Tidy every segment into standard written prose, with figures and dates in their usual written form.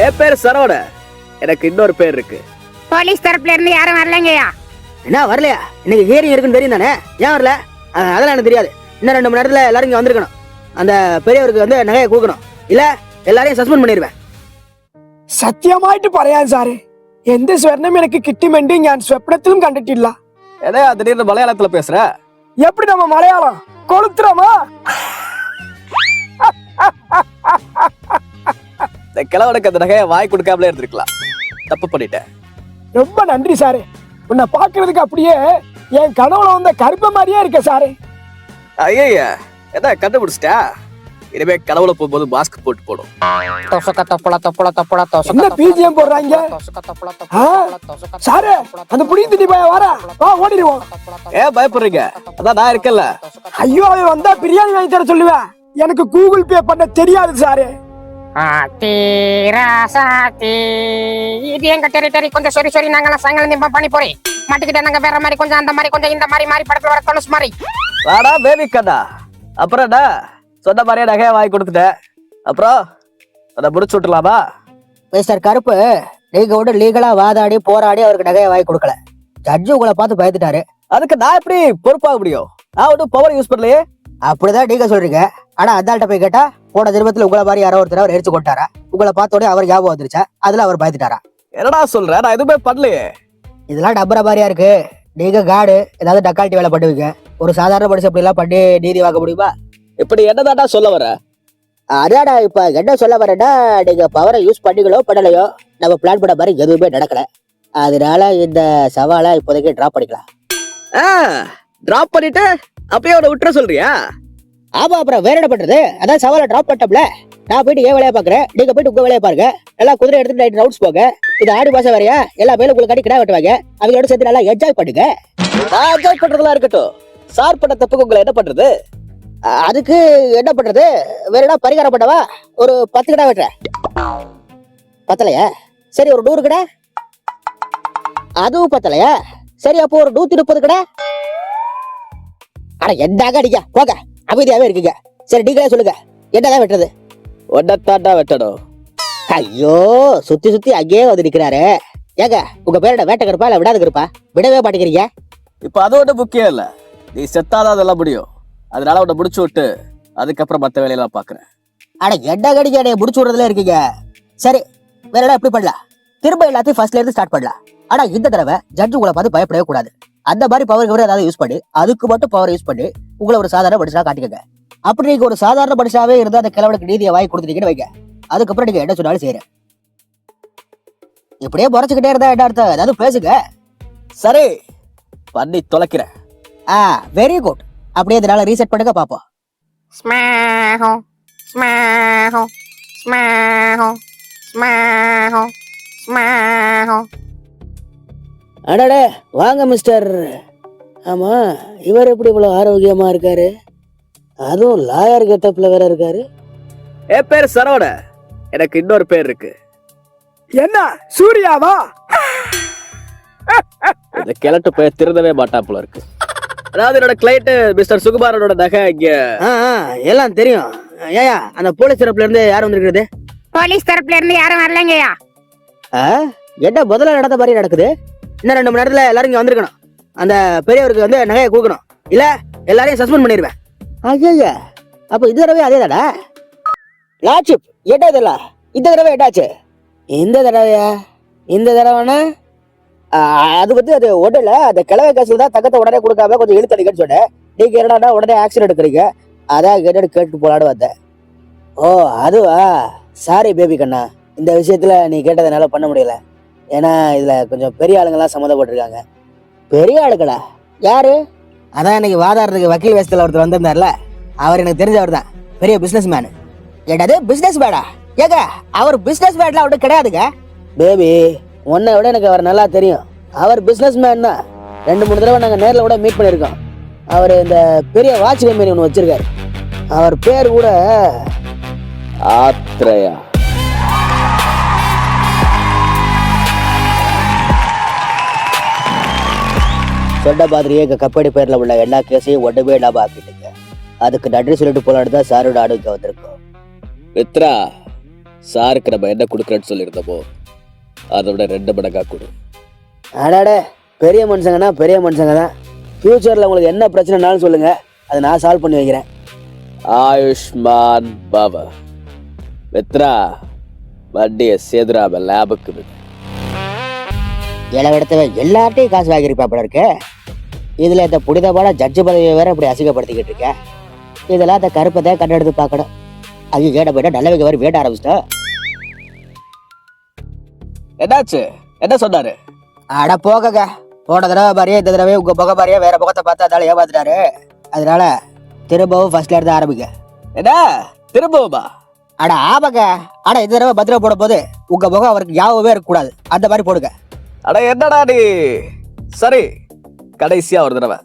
என் பேர் சரவண. எனக்கு இன்னொரு பேர் இருக்கு. போலீஸ் தரப்புல இருந்து யாரும் வரலங்கய்யா. என்ன வரலையா? இன்னைக்கு ஹியரிங் இருக்குன்னு தெரியும் தானே, ஏன் வரல? அதெல்லாம் எனக்கு தெரியாது. இன்னும் 2 மணி நேரத்துல எல்லாரும் இங்க வந்திருக்கணும். அந்த பெரியவருக்கு வந்து நகையை கொடுக்கணும், இல்ல எல்லாரையும் സസ്പെൻഡ് பண்ணிடுவேன். സത്യമായിട്ട് പറയാൻ സാറേ, എന്ത് സ്വർണം എനിക്ക് കിട്ടുമെന്ന് ഞാൻ സ്വപ്നത്തിലും കണ്ടിട്ടില്ല. ஏதா திடீர்னு மலையாளத்துல பேசுற? எப்படி நம்ம மலையாளம் கொளுத்துறோமா? இந்த கிழவனுக்கு அந்த நகையை வாய் கொடுக்காமலே இருந்திருக்கலாம். தப்பு பண்ணிட்டேன். ரொம்ப நன்றி சாரே. உன்னை பாக்குறதுக்கு அப்படியே என் கனவுல வந்த கருப்ப மாதிரியே இருக்க சாரே. ஐயா ஏதா கண்டுபிடிச்சிட்டா? இனிமே கனவுல போகும்போது மாஸ்க் போட்டு போடும். என்ன பிஜிஎம் போடுறாங்க? சாரே, அந்த புடி திட்டி போய் வர வா, ஓடிடுவோம். ஏன் பயப்படுறீங்க? அதான் நான் இருக்கல. ஐயோ, அவன் வந்தா பிரியாணி வாங்கி தர சொல்லுவேன். எனக்கு கூகுள் பே பண்ண தெரியாது சாரே. இது எங்க டெரிட்டரி. கொஞ்சம் சரி நாங்கெல்லாம் சாயங்காலம் நிம்ப பண்ணி போறேன். மாட்டிக்கிட்ட நாங்க வேற மாதிரி கொஞ்சம் அந்த மாதிரி கொஞ்சம் இந்த மாதிரி படத்துல வர தொலைச்சு மாதிரி. வாடா பேபி கண்ணா. அப்புறம் என்ன சொன்ன மாதிரியே நகையை வாங்கி கொடுத்துட்டேன். அப்புறம் அதை முடிச்சு விட்டுலாமா? மிஸ்டர் கருப்பு, நீங்க கூட லீகலா வாதாடி போராடி அவருக்கு நகையை வாங்கி கொடுக்கல. ஜட்ஜு உங்களை பார்த்து பயந்துட்டாரு. அதுக்கு நான் எப்படி பொறுப்பாக முடியும்? நான் ஒன்றும் பவர் யூஸ் பண்ணலையே. அப்படிதான் நீங்க சொல்றீங்க. ஆனா அந்தாள்கிட்ட போய் கேட்டா, போன ஜென்மத்துல உங்களை மாதிரி யாரோ ஒருத்தர் அவர் எரிச்சு கொண்டாரா, உங்களை பார்த்தோட அவர் ஞாபகம் வந்துருச்சா, அதுல அவர் பயந்துட்டாரா? என்னடா சொல்ற? நான் எதுவுமே பண்ணலையே. இதெல்லாம் டப்பர மாதிரியா இருக்கு. நீங்க காடு ஏதாவது டக்கால்ட்டி வேலை பண்ணுவீங்க. ஒரு சாதாரண மனுஷன் அப்படி எல்லாம் பண்ணி நீதி வாங்க முடியுமா? இப்படி என்னதாடா சொல்ல வர? அதாடா இப்ப என்ன சொல்ல வரேன்னா, நீங்க பவரை யூஸ் பண்ணிகளோ பண்ணலையோ, நம்ம பிளான் பண்ண மாதிரி எதுவுமே நடக்கல. அதனால இந்த சவாலை இப்போதைக்கு டிராப் பண்ணிக்கலாம். டிராப் பண்ணிட்டு அப்பயே அவனை விட்டுற சொல்றியா? ஆமா, அப்புறம் வேற என்ன பண்றது? அதான் சவாலை டிராப் பண்ணிட்டோம்ல. நான் போயிட்டு ஏன் வேலையை பாக்குறேன், நீங்க போயிட்டு உங்க வேலையை பாருங்க. எல்லாம் குதிரை எடுத்துட்டு நைட் ரவுண்ட்ஸ் போங்க. இது ஆடி மாசம் வேறையா, எல்லா மேலும் உங்களுக்கு கட்டி கிடா வெட்டுவாங்க. அவங்களோட சேர்த்து நல்லா என்ஜாய் பண்ணுங்க. நான் என்ஜாய் பண்றதெல்லாம் இருக்கட்டும். சார் பண்ண தப்புக்கு உங்களை என்ன பண்றது? அதுக்கு என்ன பண்றது? வேற என்ன பரிகாரம் பண்ணவா? ஒரு 10 கிடா வெட்டுறேன். பத்தலையா? சரி, ஒரு 100 கிடா. அதுவும் பத்தலையா? சரி, அப்போ ஒரு 130 கிடா. ஆனா என்னாக அடிக்க போக அமைதியாவே இருக்குங்க. சரி, நீங்களே சொல்லுங்க, என்னதான் வெட்டுறது? ஒன்னத்தாண்டா வெட்டணும். ஐயோ, சுத்தி அங்கேயே வந்து நிக்கிறாரு. ஏங்க, உங்க பேரோட வேட்டை கருப்பா இல்ல விடாது கருப்பா? விடவே மாட்டேங்கிறீங்க. இப்ப அது ஒண்ணு முக்கியம் இல்ல. நீ செத்தாதான் அதெல்லாம் முடியும். அதனால உன்னை முடிச்சு விட்டு அதுக்கப்புறம் மத்த வேலையெல்லாம் பாக்குறேன். ஆனா என்ன கடிக்க முடிச்சு விடுறதுல இருக்கீங்க. சரி, வேற இடம் எப்படி பண்ணலாம்? திரும்ப எல்லாத்தையும் ஃபர்ஸ்ட்ல இருந்து ஸ்டார்ட் பண்ணலாம். ஆனா இந்த தடவை ஜட்ஜ் உங்களை பார்த்து பயப்படவே கூடாது. அந்த மாதிரி பவர் ஏதாவது யூஸ் பண்ணி, அதுக்கு மட்டும் பவர் யூஸ் பண்ணி உங்களை ஒரு சாதாரண மனுஷனா காட்டிக்கங்க. அப்படி நீங்க ஒரு சாதாரண மனுஷாவே இருந்தா அந்த கிழவனுக்கு நீதியை வாங்கி கொடுத்துட்டீங்கன்னு வைங்க. அதுக்கப்புறம் நீங்க என்ன சொன்னாலும் செய்யறேன். இப்படியே முறைச்சுக்கிட்டே இருந்தா என்ன அர்த்தம்? ஏதாவது பேசுங்க. சரி, பண்ணி தொலைக்கிறேன். Very good. அப்படியே இதனால ரீசெட் பண்ணுங்க பாப்போம். ஸ்மாஹோ ஸ்மாஹோ ஸ்மாஹோ ஸ்மாஹோ ஸ்மாஹோ. அடடே, வாங்க மிஸ்டர். ஆமா, இவர் எப்படி இவ்வளவு ஆரோக்கியமா இருக்காரு? அதுவும் லாயர் கெட்டப்ல வேற இருக்காரு. என் பேர் சரவண. எனக்கு இன்னொரு பேர் இருக்கு. என்ன சூர்யாவா? இந்த கிழட்டு பேர் திருந்தவே மாட்டா போல இருக்கு. அதாவது என்னோட கிளைண்ட் மிஸ்டர் சுகுமாரனோட நகை இங்க. எல்லாம் தெரியும். ஏயா, அந்த போலீஸ் தரப்புல இருந்து யாரும் வந்திருக்கிறது? போலீஸ் தரப்புல இருந்து யாரும் வரலங்கய்யா. என்ன முதல்ல நடந்த மாதிரி நடக்குது? இன்னும் 2 மணி நேரத்துல எல்லாரும் இங்க வந்திருக்கணும். அந்த பெரியவருக்கு வந்து நகையை கொடுக்கணும், இல்ல எல்லாரையும் சஸ்பெண்ட் பண்ணிடுவேன். ஐயா, அப்ப இந்த தடவை அதே தாடா லாட்சிப். என்ன இதெல்லாம் இந்த தடவை என்னாச்சு? இந்த தடவையா? இந்த தடவைனா அது வந்து அது ஒண்ணுல, அந்த கிழவை காசுல தான் தங்கத்தை உடனே கொடுக்காம கொஞ்சம் இழுத்தடிக்கன்னு சொன்னேன். நீங்க என்னடா உடனே ஆக்ஷன் எடுக்கிறீங்க. அதான் என்னன்னு கேட்டு போலான்னு வந்தேன். ஓ, அதுவா? சாரி பேபி கண்ணா, இந்த விஷயத்துல நீ கேட்டதுனால பண்ண முடியல. ஏன்னா இதுல கொஞ்சம் பெரிய ஆளுங்கெல்லாம் சம்மந்தப்பட்டிருக்காங்க. பெரிய ஆளுங்களா? யாரு? அதான் இன்னைக்கு வாதாடுறதுக்கு வக்கீல் வேஷத்துல ஒருத்தர் வந்திருந்தார்ல, அவர் எனக்கு தெரிஞ்சவர் தான். பெரிய பிசினஸ் மேனு. என்னது பிசினஸ் மேனா? ஏங்க, அவர் பிசினஸ் மேன்லாம் அவரு கிடையாதுங்க. பேபி, உன்னை விட எனக்கு அவர் நல்லா தெரியும். அவர் பிசினஸ் மேன் தான். 2-3 தடவை நாங்க நேர்ல கூட மீட் பண்ணிருக்கோம். அவர் இந்த பெரிய வாட்ச் கம்பெனி ஒன்று வச்சிருக்காரு. அவர் பேர் கூட ஆத்ரேயா. சொன்ன மாதிரியே எங்க கம்பெனி பேர்ல உள்ள எல்லா கேஸையும் ஒண்ணுமே இல்லாம ஆக்கிட்டீங்க. அதுக்கு நன்றி சொல்லிட்டு போலான்னு தான் சாரோட ஆடு இங்க வந்திருக்கோம். மித்ரா, சாருக்கு நம்ம என்ன கொடுக்குறேன்னு சொல்லியிருந்தோமோ அதை விட 2 மடங்கா கொடு. அடாடே, பெரிய மனுஷங்கன்னா பெரிய மனுஷங்க தான். ஃபியூச்சர்ல உங்களுக்கு என்ன பிரச்சனைனாலும் சொல்லுங்க, அதை நான் சால்வ் பண்ணி வைக்கிறேன். ஆயுஷ்மான் பாபா. மித்ரா, வண்டியை சேதுராம லேபுக்கு விடு. இளவெடுத்தவன் எல்லார்ட்டையும் காசு வாங்கியிருப்பா போல இருக்கு. இதுல இந்த புனிதமான ஜட்ஜு பதவியை வேற இப்படி அசிங்கப்படுத்திக்கிட்டு இருக்க. இதெல்லாம் அந்த கருப்பை கண்டெடுத்து பார்க்கணும். ஐயோ, ஏட போயிட்டா நல்லவைக்கு வரை வேட்ட ஆரம்பிச்சிட்டா. என்னாச்சு? என்ன சொன்னாரு? அட போகங்க, போன தடவை பாரியா இந்த தடவை உங்க முக பாரியா வேற முகத்தை பார்த்து அதால ஏமாத்துட்டாரு. அதனால திரும்பவும் ஃபர்ஸ்ட்ல இருந்து ஆரம்பிங்க. என்ன திரும்பவுமா? அட ஆமாங்க. அட இந்த தடவை பத்திர போட போது உங்க முகம் அவருக்கு யாவே இருக்க கூடாது, அந்த மாதிரி போடுங்க. அட என்னடா நீ? சரி, கடைசியா ஒரு தடவை.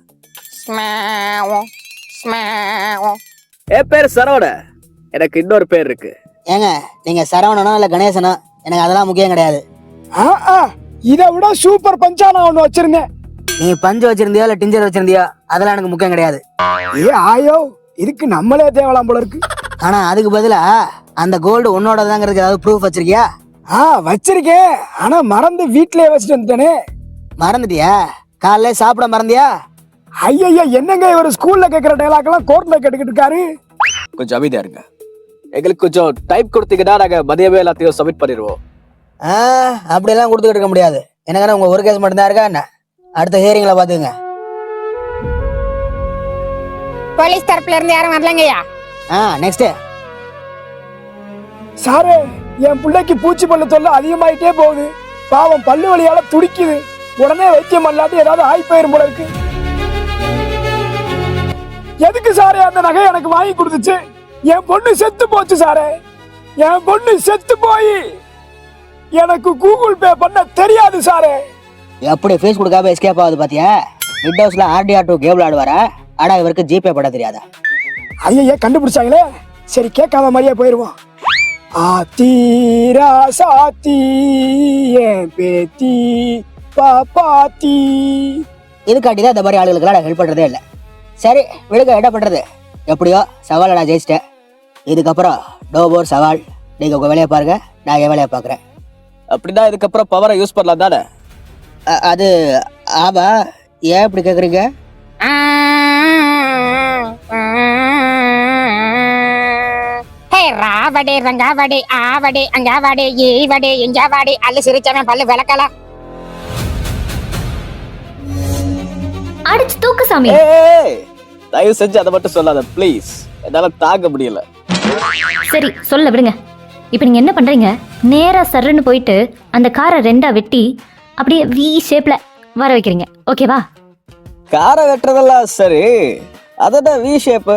ஸ்மாவோ ஸ்மாவோ. என் பேர் சரவண. எனக்கு இன்னொரு பேர் இருக்கு. ஏங்க, நீங்க சரவணனோ இல்ல கணேசனோ எனக்கு அதெல்லாம் முக்கியம் கிடையாது. இதை விட சூப்பர் பஞ்சா நான் ஒண்ணு வச்சிருந்தேன். நீ பஞ்சு வச்சிருந்தியோ இல்ல டிஞ்சர் வச்சிருந்தியோ அதெல்லாம் எனக்கு முக்கியம் கிடையாது. ஏ ஆயோ, இதுக்கு நம்மளே தேவலாம் போல இருக்கு. ஆனா அதுக்கு பதிலா அந்த கோல்டு உன்னோடதாங்கிறதுக்கு ஏதாவது ப்ரூஃப் வச்சிருக்கியா? வச்சிருக்கேன், ஆனா மறந்து வீட்லயே வச்சுட்டு வந்துட்டேனே. மறந்துட்டியா? காலைல சாப்பிட மறந்தியா? ஐயா, என்னங்க இவர் ஸ்கூல்ல கேட்கிற டைலாக் எல்லாம் கோர்ட்ல கேட்டுக்கிட்டு இருக்காரு. கொஞ்சம் அமைதியா இருங்க. எங்களுக்கு கொஞ்சம் டைப் கொடுத்தீங்கன்னா நாங்க மதியமே எல்லாத்தையும் சப்மிட் பண்ணிடுவோம். அப்படியெல்லாம் கொடுத்துக்கிட்டு இருக்க முடியாது. எனக்கு உங்க ஒரு கேஸ் மட்டும்தான் இருக்கா என்ன? அடுத்த ஹியரிங்ல பாத்துங்க. போலீஸ் தரப்புல இருந்து யாரும் வரலங்கய்யா. நெக்ஸ்ட். சாரு, என் பிள்ளைக்கு பூச்சி பல்லு தொல்லை அதிகமாயிட்டே போகுது. பாவம் பல்லு வலியால துடிக்குது. உடனே வைத்தியம் அல்லாட்டி ஏதாவது ஆயிப்போயிரும் போல இருக்கு. எதுக்கு சாரே அந்த நகை எனக்கு வாங்கி கொடுத்துச்சு? என் பொண்ணு செத்து போச்சு சாரே. என் பொண்ணு செத்து போய் எனக்கு கூகுள் பே பண்ண தெரியாது சாரே. எப்படி ஃபீஸ் கொடுக்காம எஸ்கேப் ஆகுது பாத்தியா? விண்டோஸ்ல RDR2 கேம் விளையாடுவாரா? ஆனா இவருக்கு ஜிபே பண்ண தெரியாதா? ஐயா, கண்டுபிடிச்சாங்களே. சரி, கேட்காத மாதிரியே போயிருவோம். ஆத்தீரா சாத்தி என் பேத்தி பாப்பாத்தி. இதுக்காண்டிதான் இந்த மாதிரி ஆளுகளுக்கெல்லாம் நான் ஹெல்ப் பண்றதே இல்லை. சரி விடுங்க, என்ன பண்றது? எப்படியோ சவாலை நான் ஜெயிச்சிட்டேன். இதுக்கப்புறம் நோ மோர் சவால். நீங்க உங்க வேலையை பாருங்க, நான் என் வேலையை பாக்குறேன். அப்படின்னா இதுக்கப்புறம் பவரை யூஸ் பண்ணலாம் தானே? அது ஆமா. ஏன் இப்படி கேக்குறீங்க? ஹே ராவடே ரங்காவடே ஆவடே அங்காவடே ஈவடே எஞ்சாவடே அல்ல சிரிச்சவன் பல்லு விளக்கலாம். அடிச்சு தூக்கு சாமி. தயவு செஞ்சு அதை மட்டும் சொல்லாத ப்ளீஸ். என்னால தாங்க முடியல. சரி சொல்ல விடுங்க. இப்போ நீங்க என்ன பண்றீங்க? நேரா சர்ன்னு போயிட்டு அந்த காரை 2ஆ வெட்டி அப்படியே வி ஷேப்ல வர வைக்கிறீங்க. ஓகேவா? காரை வெட்டுறதெல்லாம் சரி, அதோட வி ஷேப்பு.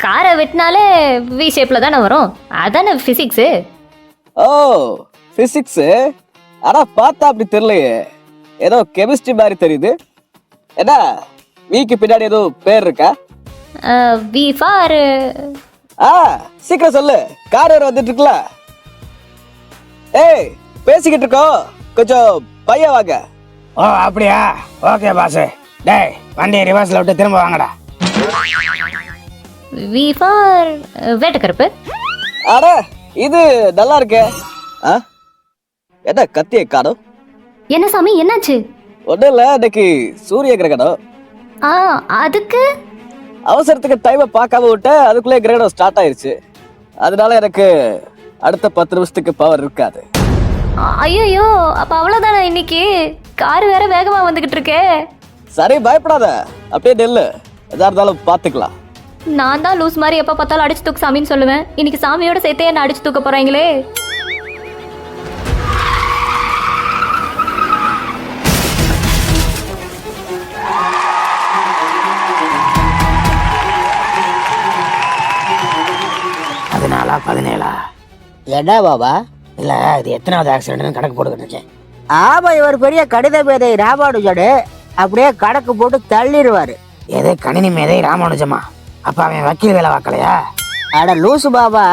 காரை வெட்டினாலே வி ஷேப்ல தானே வரும். அதானே பிசிக்ஸ். ஓ, பிசிக்ஸ். ஆனா பார்த்தா அப்படி தெரியலையே, ஏதோ கெமிஸ்ட்ரி மாதிரி தெரியுது. என்ன வீக்கு பின்னாடி ஏதோ பேர் இருக்கா? V for. சீக்கிரம் சொல்லு. கார் வேற வந்துட்டு இருக்குல்ல. ஏய், பேசிக்கிட்டு இருக்கோம், கொஞ்சம் பையன் வாங்க. ஓ அப்படியா? Okay boss. டேய், வண்டியை ரிவர்ஸ்ல விட்டு திரும்ப வாங்கடா. V for Vettakaruppu. அட இது நல்லா இருக்கே. என்ன கத்தியை காணும்? என்ன சாமி, என்னாச்சு? ஒன்றும் இல்லை, இன்னைக்கு சூரிய கிரகணம். அதுக்கு அவசரத்துக்கு டைமை பார்க்காம விட்டேன், அதுக்குள்ளே கிரகணம் ஸ்டார்ட் ஆயிருச்சு. அதனால எனக்கு அடுத்த 10 நிமிஷத்துக்கு பவர் இருக்காது. ஐயோ, அப்ப அவ்வளவுதானே இன்னைக்கு? கார் வேற வேகமா வந்துகிட்டு இருக்கே. சரி, பயப்படாத, அப்படியே நெல்லு. எதா இருந்தாலும் பாத்துக்கலாம். நான் தான் லூஸ் மாதிரி எப்ப பார்த்தாலும் அடிச்சு தூக்கு சாமின்னு சொல்லுவேன். இன்னைக்கு சாமியோட சேர்த்தே என்ன அடிச்சு தூக்க போறாங்களே. அதனால 17. என்ன பாபா? இல்ல இது எத்தனாவது ஆக்சிடென்ட் கணக்கு போட்டுக்கிட்டு இருக்கேன். ஆமா, இவர் பெரிய கடித மேதை ராமானுஜடு. அப்படியே கணக்கு போட்டு தள்ளிடுவாரு. எது கணினி மேதை ராமானுஜமா? அப்ப அவன் வக்கீல் வேலை பார்க்கலையா? அட லூசு பாபா,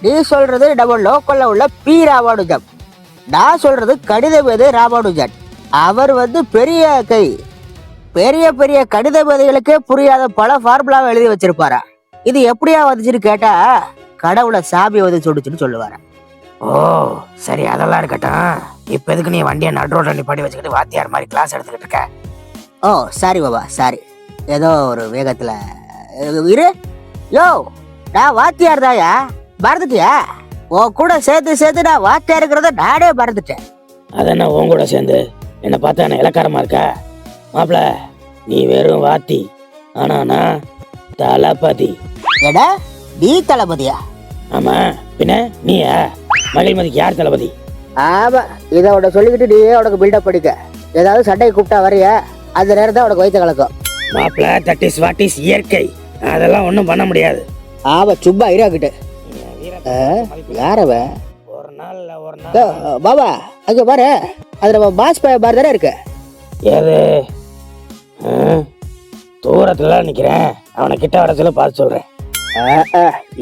நீ சொல்றது நம்ம லோக்கல்ல உள்ள பி ராமானுஜம். நான் சொல்றது கடித மேதை ராமானுஜன். அவர் பெரிய கை. பெரிய பெரிய கடித பதிகளுக்கே புரியாத பல ஃபார்முலாவை எழுதி வச்சிருப்பாரா. இது எப்படியா வந்துச்சுன்னு கேட்டா கடவுளை சாபி வந்து சொல்லிச்சுன்னு சொல்லுவாரு. ஓ சரி, அதெல்லாம் இருக்கட்டும். இப்ப எதுக்கு நீ வண்டியை நடு ரோட்ல நிப்பாட்டி வச்சுக்கிட்டு வாத்தியார் மாதிரி கிளாஸ் எடுத்துக்கிட்டு இருக்க? ஓ சாரி பாபா, சாரி. ஏதோ ஒரு வேகத்துல இரு. யோ, நான் வாத்தியார் தாயா, மறந்துட்டியா? உன் கூட சேர்த்து நான் வாத்தியார் இருக்கிறத நானே மறந்துட்டேன். அதென்ன உன் கூட சேர்ந்து என்ன பார்த்தா என்ன இலக்காரமா இருக்கா? மாப்பிள, நீ வெறும் வாத்தி, ஆனா நான் தளபதி. எடா, நீ தளபதியா? ஆமா, பின்ன நீயா? மகிழ்மதிக்கு யார் தளபதி? ஆமா, இதை உட சொல்லிக்கிட்டு நீயே உனக்கு பில்டப் படிக்க. ஏதாவது சண்டையை கூப்பிட்டா வரையா, அந்த நேரம் தான் உனக்கு வயிற்று கலக்கும். மாப்பிள, தட் இஸ் வாட் இஸ் இயற்கை. அதெல்லாம் ஒன்றும் பண்ண முடியாது. ஆமா, சும்மா இராக்கிட்டு. யாரவ? ஒரு நாள் பாபா, அங்க பாரு, அது நம்ம பாஸ் பாரு தானே இருக்கு. ஏது? தூரத்துல நிக்கிறேன், அவனை கிட்ட வர சொல்ல பார்த்து சொல்றேன்.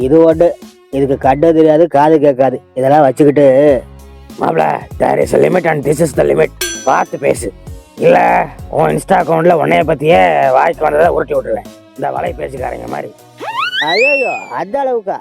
இது ஒண்ணு, இதுக்கு கண்ணு தெரியாது காது கேட்காது, இதெல்லாம் வச்சுக்கிட்டு. மாப்பிள, there is a limit and this is the limit. பார்த்து பேசு, இல்ல உன் இன்ஸ்டா அக்கௌண்ட்ல உன்னைய பத்தியே வாய்க்கு வந்ததை உருட்டி விட்டுருவேன், இந்த வலை பேச்சுக்காரங்க மாதிரி. ஐயோ, அந்த அளவுக்கா?